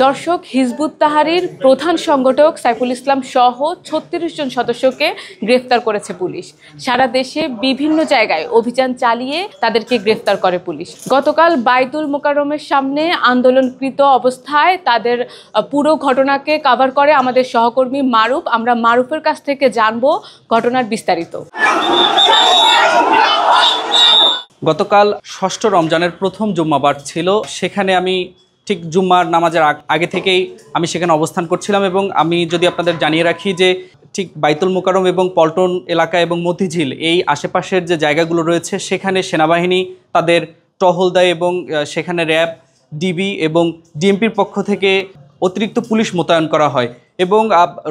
দর্শক, Hizb ut Tahrir প্রধান সংগঠক সাইফুল ইসলাম সহ ৩৬ জন সদস্যকে গ্রেফতার করেছে পুলিশ। সারা দেশে বিভিন্ন জায়গায় অভিযান চালিয়ে তাদেরকে গ্রেফতার করে পুলিশ। গতকাল বাইতুল মোকাররমের সামনে আন্দোলনকৃত অবস্থায় তাদের পুরো ঘটনাকে কভার করে আমাদের সহকর্মী মারুফ। আমরা মারুফের কাছ থেকে জানবো ঘটনার বিস্তারিত। গতকাল ষষ্ঠ রমজানের প্রথম জুম্মাবার ছিল। সেখানে আমি ঠিক জুম্মার নামাজের আগে থেকেই আমি সেখানে অবস্থান করছিলাম এবং আমি যদি আপনাদের জানিয়ে রাখি যে ঠিক বাইতুল মোকাররম এবং পল্টন এলাকা এবং মতিঝিল এই আশেপাশের যে জায়গাগুলো রয়েছে সেখানে সেনাবাহিনী তাদের টহল দেয় এবং সেখানে র্যাব, ডিবি এবং ডিএমপির পক্ষ থেকে অতিরিক্ত পুলিশ মোতায়েন করা হয় এবং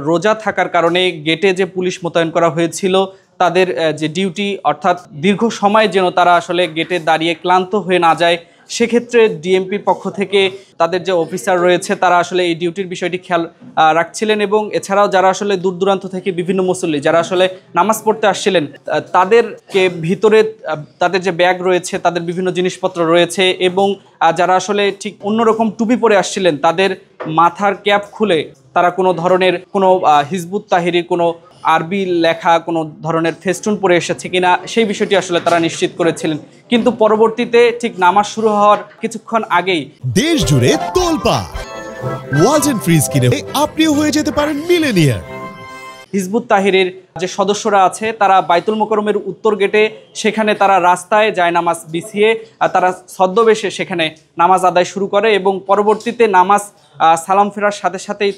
রোজা থাকার কারণে গেটে যে পুলিশ মোতায়েন করা হয়েছিল তাদের যে ডিউটি, অর্থাৎ দীর্ঘ সময় যেন তারা আসলে গেটে দাঁড়িয়ে ক্লান্ত হয়ে না যায়, সেক্ষেত্রে ডিএমপির পক্ষ থেকে তাদের যে অফিসার রয়েছে তারা আসলে এই ডিউটির বিষয়টি খেয়াল রাখছিলেন এবং এছাড়াও যারা আসলে দূর দূরান্ত থেকে বিভিন্ন মুসল্লি যারা আসলে নামাজ পড়তে আসছিলেন তাদেরকে ভিতরে তাদের যে ব্যাগ রয়েছে, তাদের বিভিন্ন জিনিসপত্র রয়েছে এবং যারা আসলে ঠিক অন্যরকম টুপি পরে আসছিলেন তাদের মাথার ক্যাপ খুলে তারা কোনো ধরনের কোনো হিজবুত তাহরীর কোনো আরবি লেখা কোনো ধরনের ফেস্টুন পরে এসেছে কিনা সেই বিষয়টি আসলে তারা নিশ্চিত করেছিলেন। কিন্তু পরবর্তীতে ঠিক নামাজ শুরু হওয়ার কিছুক্ষণ আগেই দেশ জুড়ে তোলপাড় ওয়ালটন ফ্রিজ কিনে আপনিও হয়ে যেতে পারেন মিলেনিয়ার। হিজবুত তাহরীর যে সদস্যরা আছে তারা বাইতুল মোকাররমের উত্তর গেটে সেখানে তারা রাস্তায় যায় নামাজ বিছিয়ে তারা ছদ্মবেশে সেখানে নামাজ আদায় শুরু করে এবং পরবর্তীতে নামাজ সালাম ফেরার সাথে সাথেই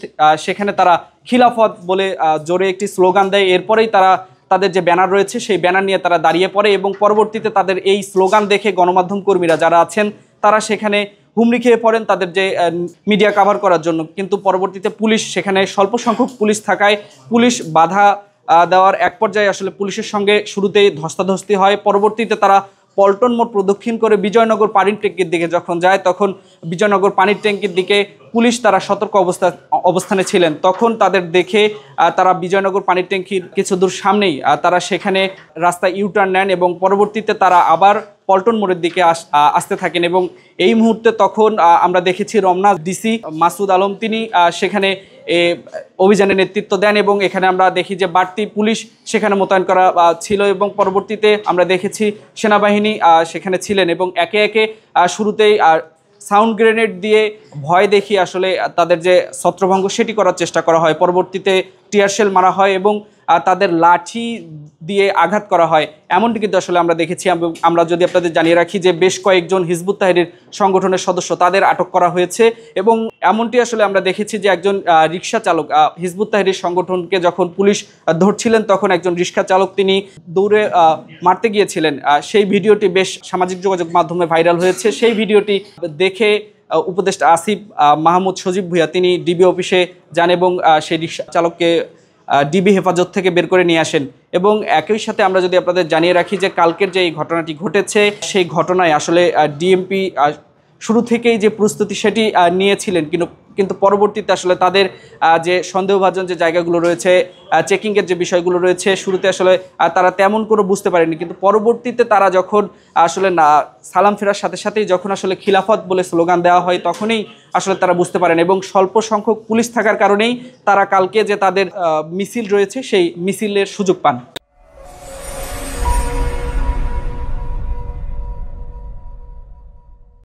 সেখানে তারা খিলাফত বলে জোরে একটি স্লোগান দেয়। এরপরেই তারা তাদের যে ব্যানার রয়েছে সেই ব্যানার নিয়ে তারা দাঁড়িয়ে পড়ে এবং পরবর্তীতে তাদের এই স্লোগান দেখে গণমাধ্যম কর্মীরা যারা আছেন তারা সেখানে হুমড়ি খেয়ে পড়েন তাদের যে মিডিয়া কভার করার জন্য। কিন্তু পরবর্তীতে পুলিশ সেখানে স্বল্প সংখ্যক পুলিশ থাকায় পুলিশ বাধা দেওয়ার এক পর্যায়ে আসলে পুলিশের সঙ্গে শুরুতেই ধস্তাধস্তি হয়। পরবর্তীতে তারা পল্টন মোড় প্রদক্ষিণ করে বিজয়নগর পানির ট্যাঙ্কির দিকে যখন যায় তখন বিজয়নগর পানির ট্যাঙ্কির দিকে পুলিশ তারা সতর্ক অবস্থানে ছিলেন। তখন তাদের দেখে তারা বিজয়নগর পানির ট্যাঙ্কির কিছু দূর সামনেই তারা সেখানে রাস্তায় ইউটার্ন নেন এবং পরবর্তীতে তারা আবার পল্টন মোড়ের দিকে আসতে থাকেন এবং এই মুহূর্তে তখন আমরা দেখেছি রমনা ডিসি মাসুদ আলম তিনি সেখানে অভিযানের নেতৃত্ব দেন এবং এখানে আমরা দেখি যে বাড়তি পুলিশ সেখানে মোতায়েন করা ছিল এবং পরবর্তীতে আমরা দেখেছি সেনাবাহিনী সেখানে ছিলেন এবং একে একে শুরুতেই সাউন্ড গ্রেনেড দিয়ে ভয় দেখিয়ে আসলে তাদের যে ছত্রভঙ্গ সেটি করার চেষ্টা করা হয়। পরবর্তীতে টিয়ারশেল মারা হয় এবং তাদের লাঠি দিয়ে আঘাত করা হয়, এমনটি কিন্তু আসলে আমরা দেখেছি। আমরা যদি আপনাদের জানিয়ে রাখি যে বেশ কয়েকজন হিজবুত তাহরীর সংগঠনের সদস্য তাদের আটক করা হয়েছে এবং এমনটি আসলে আমরা দেখেছি যে একজন রিক্সা চালক হিজবুত তাহরীর সংগঠনকে যখন পুলিশ ধরছিলেন তখন একজন রিক্সা চালক তিনি দৌড়ে মারতে গিয়েছিলেন। সেই ভিডিওটি বেশ সামাজিক যোগাযোগ মাধ্যমে ভাইরাল হয়েছে। সেই ভিডিওটি দেখে উপদেষ্টা আসিফ মাহমুদ সজীব ভুঁইয়া তিনি ডিবি অফিসে যান এবং সেই রিক্সা চালককে ডিবি হেফাজত থেকে বের করে নিয়ে আসেন এবং একই সাথে আমরা যদি আপনাদের জানিয়ে রাখি যে কালকের যে এই ঘটনাটি ঘটেছে সেই ঘটনায় আসলে ডিএমপি শুরু থেকেই যে প্রস্তুতি সেটি নিয়েছিলেন কিন্তু পরবর্তীতে আসলে তাদের যে সন্দেহভাজন যে জায়গাগুলো রয়েছে, চেকিংয়ের যে বিষয়গুলো রয়েছে শুরুতে আসলে তারা তেমন করে বুঝতে পারেনি, কিন্তু পরবর্তীতে তারা যখন আসলে সালাম ফেরার সাথে সাথেই যখন আসলে খিলাফত বলে স্লোগান দেওয়া হয় তখনই আসলে তারা বুঝতে পারেন এবং স্বল্প সংখ্যক পুলিশ থাকার কারণেই তারা কালকে যে তাদের মিছিল রয়েছে সেই মিছিলের সুযোগ পান।